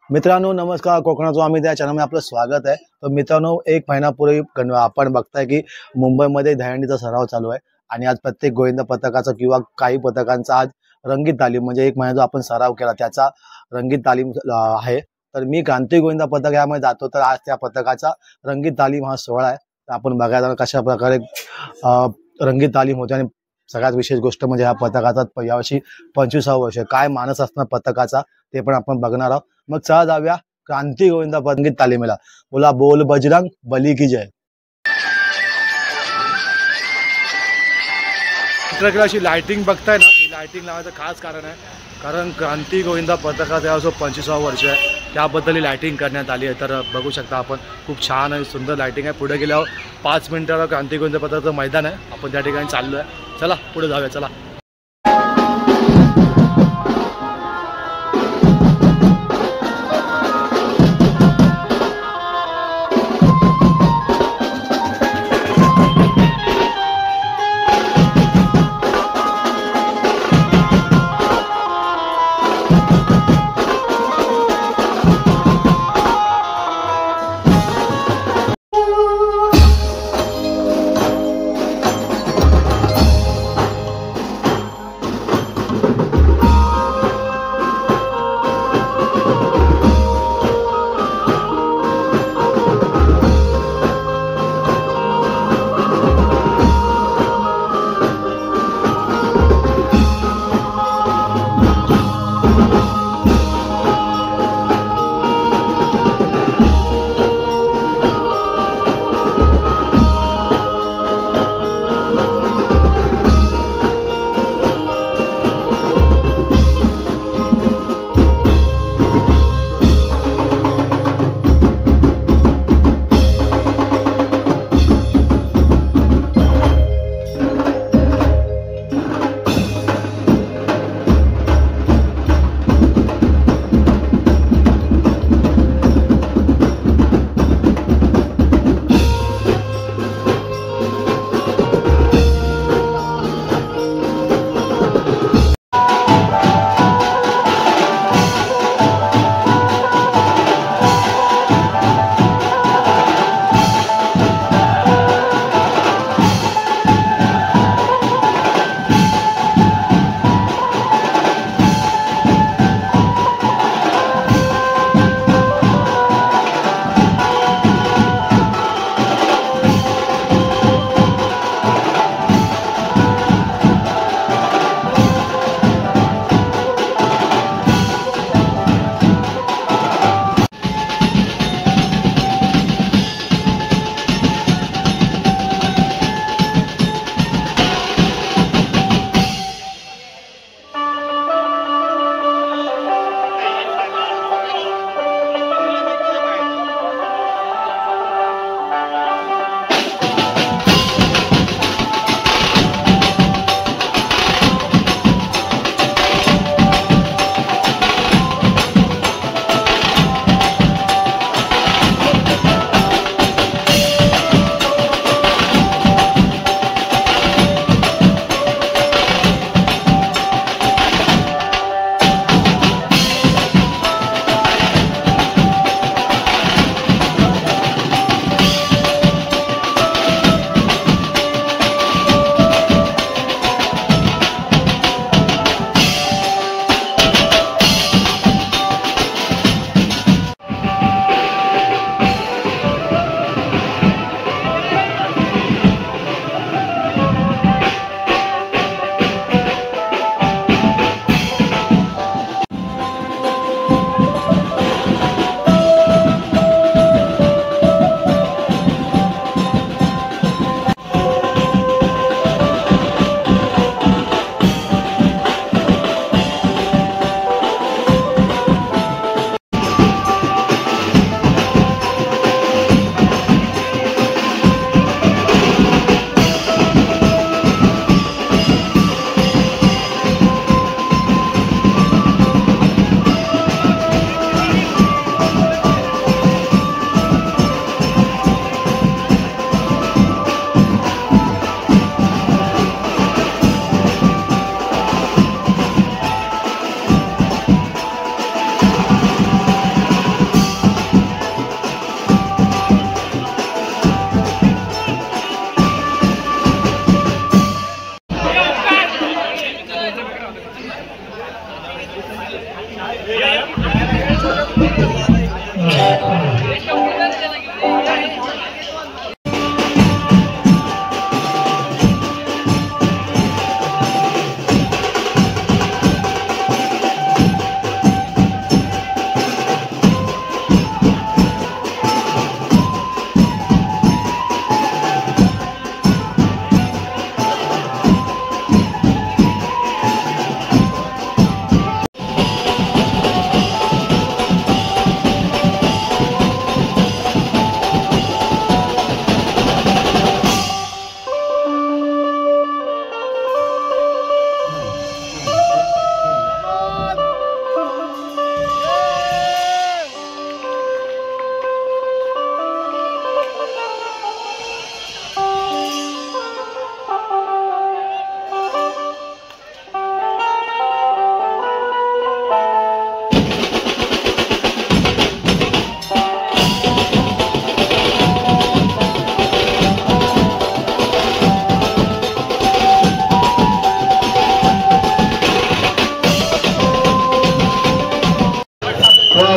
मित्रांनो नमस्कार. कोकणाचं आम्ही त्या चॅनलमध्ये आपलं स्वागत आहे. तर मित्रांनो, एक महिन्यापूर्वी आपण बघताय की मुंबईमध्ये दहीहंडीचा सराव चालू आहे आणि आज प्रत्येक गोविंदा पथकाचा किंवा काही पथकांचा आज रंगीत तालीम म्हणजे एक महिना जो आपण सराव केला त्याचा रंगीत तालीम आहे. तर मी क्रांती गोविंदा पथक यामध्ये जातो. तर आज त्या पथकाचा रंगीत तालीम हा सोहळा आहे. तर आपण बघायला कशा प्रकारे रंगीत तालीम होते आणि सगळ्यात विशेष गोष्ट म्हणजे ह्या पथकाचा यावर्षी 25वा वर्ष काय मानस असणार पथकाचा ते पण आपण बघणार आहोत. मग चला जाऊया क्रांती गोविंदा संगीत तालीमेला. बोला बोल बजरंग बली की जय. चित्रकला अशी लाइटिंग बघताय ना, ही लाइटिंग लावायचं खास कारण आहे कारण क्रांती गोविंदा पथकाचा यावर्षी 25वा वर्ष आहे त्याबद्दल ही लाइटिंग करण्यात आली आहे. तर बघू शकता आपण खूप छान आणि सुंदर लाइटिंग आहे. पुढे गेल्यावर 5 मिनिटाला क्रांती गोविंदा पथकाचं मैदान आहे. आपण त्या ठिकाणी चाललो आहे. चला पुढे जाऊया. चला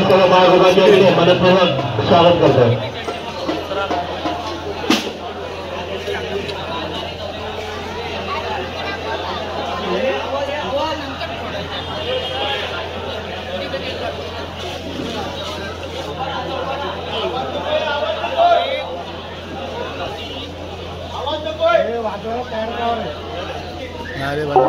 सर्व बाळगोबांचे मनपूर्वक स्वागत करतो. अरे बाबा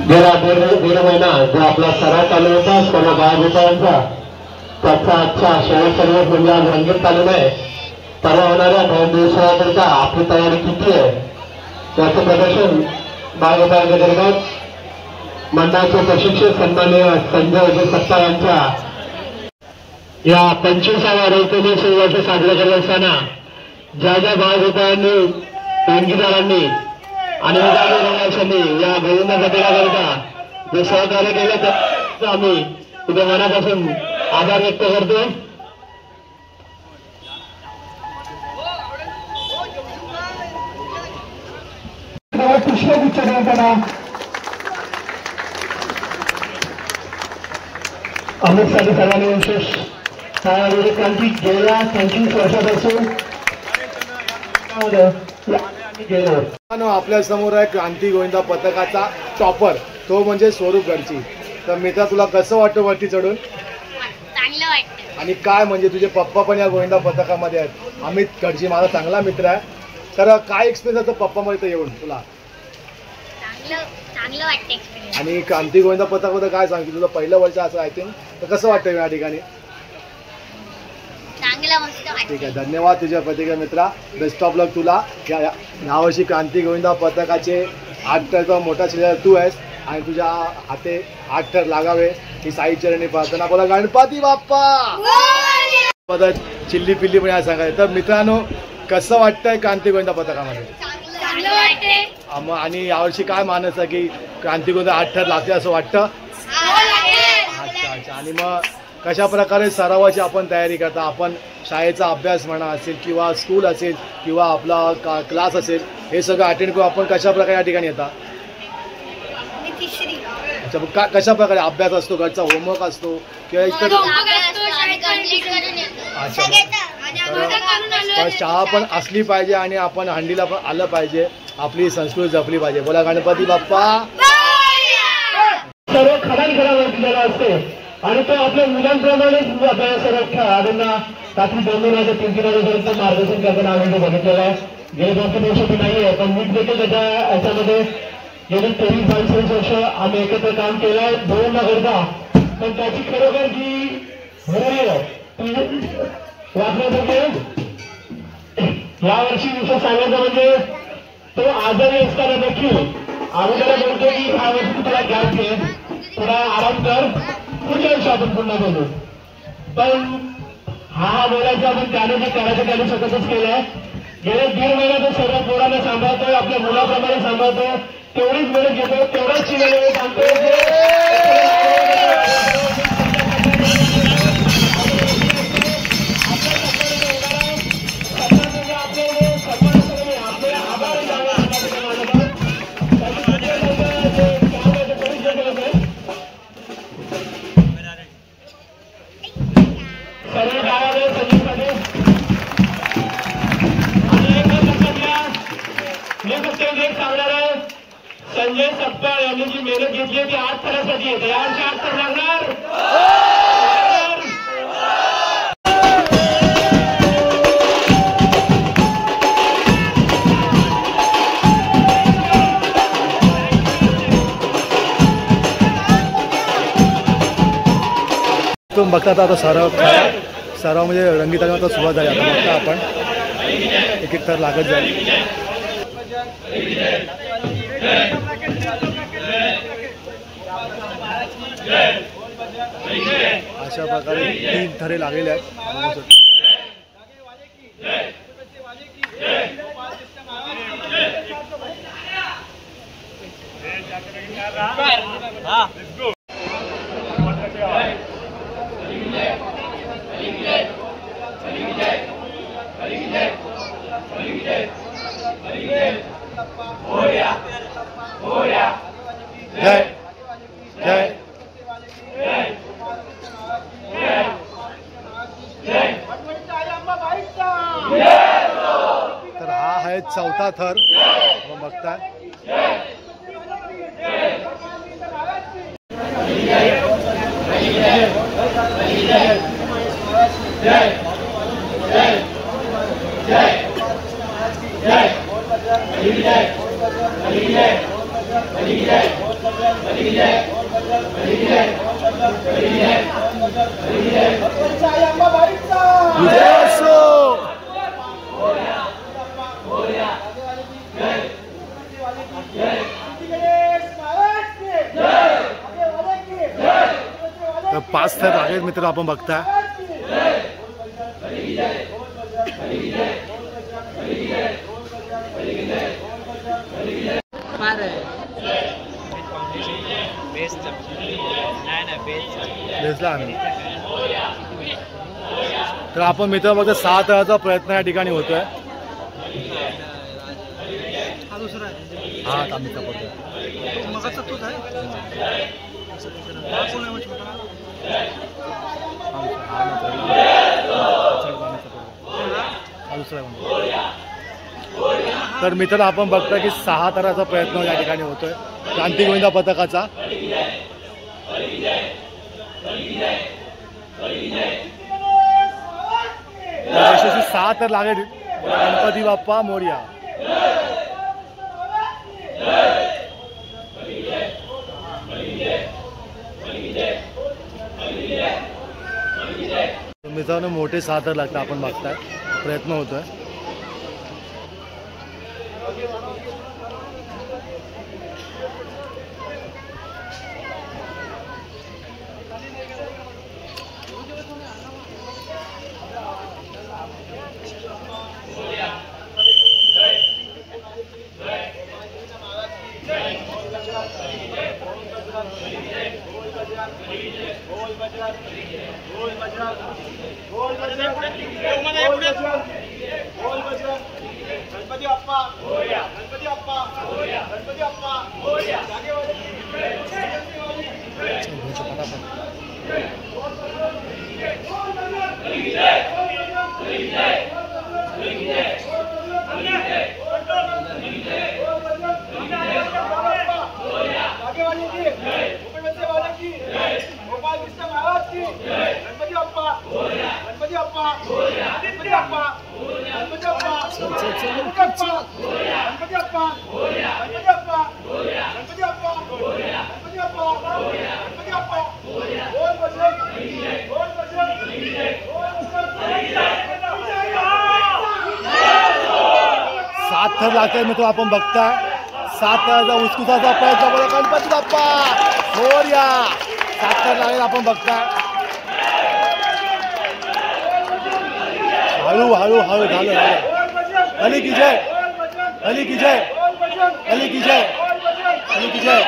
गेला दीड महिना जो आपला सराव चालू होता सर्व बाळगोपाळांचा, त्याचा आजच्या शेवटचा दिवस म्हणजे आज रंगीत चालू आहे. परवा होणाऱ्या 2 दिवसाकरिता आपली तयारी किती आहे त्याचं प्रदर्शन बाळगोपाळ गजरगाव मंडळाचे प्रशिक्षक सन्माननीय संजय अजय सत्ता यांच्या या 25व्या रौप्यमहोत्सव वर्ष साजरा करत असताना ज्या ज्या बाळगोपाळांनी देणगीदारांनी आणि या गोविंद पथकाकरिता जे सहकार्य केले तर आम्ही तुझ्या मनापासून आभार व्यक्त करतो. पुष्पगुच्छ देताना अमृतसाठी सर्वांनी विशेष क्रांती गेल्या 25 वर्षापासून गेलो. आपल्या समोर आहे क्रांती गोविंदा पथकाचा टॉपर, तो म्हणजे स्वरूप गडची. तर मित्रा तुला कसं वाटतं वरती चढून? चांगलं वाटतं. आणि काय म्हणजे तुझे पप्पा पण या गोविंदा पथकामध्ये आहेत. अमित गडची माझा चांगला मित्र आहे. तर काय एक्सपिरियन्स आहे पप्पामध्ये येऊन तुला? चांगलं वाटतं एक्सपिरियन्स. आणि क्रांती गोविंदा पथकाबद्दल काय सांगते? तुझं पहिलं वर्ष असं आय थिंक, तर कसं वाटतं या ठिकाणी? चांगलं मस्त वाटतं. ठीक आहे, धन्यवाद तुझ्या पत्रिका मित्रा. बेस्ट ऑफ लक तुला. यावर्षी क्रांती गोविंदा पथकाचे 8 टरचा मोठा सिलेंडर तू आहेस आणि तुझ्या हाते 8 टन लागावे ही साई चरणी प्रार्थना. बोला गणपती बाप्पा. चिल्ली पिल्ली पण या सांगायचं. तर मित्रांनो कसं वाटतंय क्रांती गोविंदा पथकामध्ये? चांगलं वाटतंय. आणि यावर्षी काय मानस आहे की क्रांती गोविंदा 8 टन लागते असं वाटतं? अच्छा. आणि मग कशा प्रकारे सरावाची आपण तयारी करता? आपण शाळेचा अभ्यास म्हणा असेल किंवा स्कूल असेल किंवा आपला क्लास असेल, हे सगळं अटेंड करून आपण कशा प्रकारे या ठिकाणी येता? अच्छा, कशा प्रकारे अभ्यास असतो, घरचा होमवर्क असतो किंवा इतर? अच्छा, तर शाळा पण असली पाहिजे आणि आपण हंडीला पण आलं पाहिजे, आपली संस्कृती जपली पाहिजे. बोला गणपती बाप्पा. सर्व खडांखडावरती झाला असते आणि तो आपल्या मुलांप्रमाणेच अभ्यासाला खेळाडूंना रात्री 2-2 वाजता 3-3 वाजेपर्यंत मार्गदर्शन करताना आम्ही बघितलेलं आहे. गेले 2-3 वर्ष ते नाही आहे, पण मी देखील त्याच्या याच्यामध्ये गेली 23-22 वर्ष आम्ही एकत्र काम केलं आहे दोन करता. पण त्याची खरोखर जी वाचण्यासारखे यावर्षी विषय सांगायचं म्हणजे तो आजारी असताना देखील आम्ही त्याला बोलतो की ह्या वर्षी तुला गॅप घे, थोडा आराम कर, पुढच्या वर्षी आपण पुन्हा बोलू. पण हा बोलायचा आपण त्याने जे करायचं त्याने स्वतःच केलंय. गेले 1.5 महिन्यात तो सर्व पोरांना सांभाळतोय, आपल्या मुलाप्रमाणे सांभाळतोय, तेवढीच वेळ घेतो, तेवढाच वेळ सांगतोय. संजय सपकाळ यांनी जी मेहनत घेतली ती 8 थरासाठी येते. यावर्षी 8 थर लागणार. तुम्ही बघता आता सराव म्हणजे रंगीत आता सुरुवात झाली. आता बघता आपण एक थर लागत जाईल. अशा प्रकारे 3 थरे लागलेले आहेत. जय जय तर हा आहे चौथा थर आपण बघताय. विजय असो. तर 5 थर आहेत मित्र आपण बघताय. तर आपण मित्र बघतो 6 थराचा प्रयत्न या ठिकाणी होतोय. हा मित्र बघतोय. तर मित्र आपण बघतोय की 6 थराचा प्रयत्न या ठिकाणी होतोय क्रांती गोविंदा पथकाचा. यशस्वी 6 थर लागेल. गणपती बाप्पा मोरया. मित्रांनो मोठे 6 थर लागतात आपण बघताय. प्रयत्न होतोय. गणपती बाप्पा गणपती बाप्पा गणपती बाप्पा सात थर लागतात मित्र आपण बघताय. 7 थराचा उत्कृष्टाचा प्रयत्न बघा. गणपती बाप्पा मोरया. 7 थर लागेल आपण बघताय. हळू हळू हळू झालं. अली की जय. अली की जय. अली की जय. अली की जय.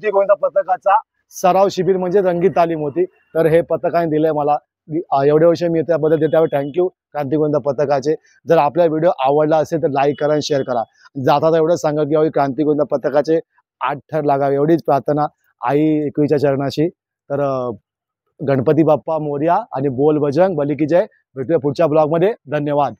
क्रांती गोविंद पथकाचा सराव शिबिर म्हणजे रंगीत तालीम होती. तर हे पथकाने दिलंय मला. एवढे वर्ष मी त्याबद्दल त्यावर थँक्यू क्रांती गोविंद पथकाचे. जर आपला व्हिडिओ आवडला असेल तर लाईक करा आणि शेअर करा. जाता एवढंच सांगा की यावेळी क्रांती गोविंद पथकाचे 8 थर लागावे एवढीच प्रार्थना आई एकवीच्या चरणाशी. तर गणपती बाप्पा मोरया आणि बोल बजरंग बली की जय. भेटूया पुढच्या ब्लॉगमध्ये. धन्यवाद.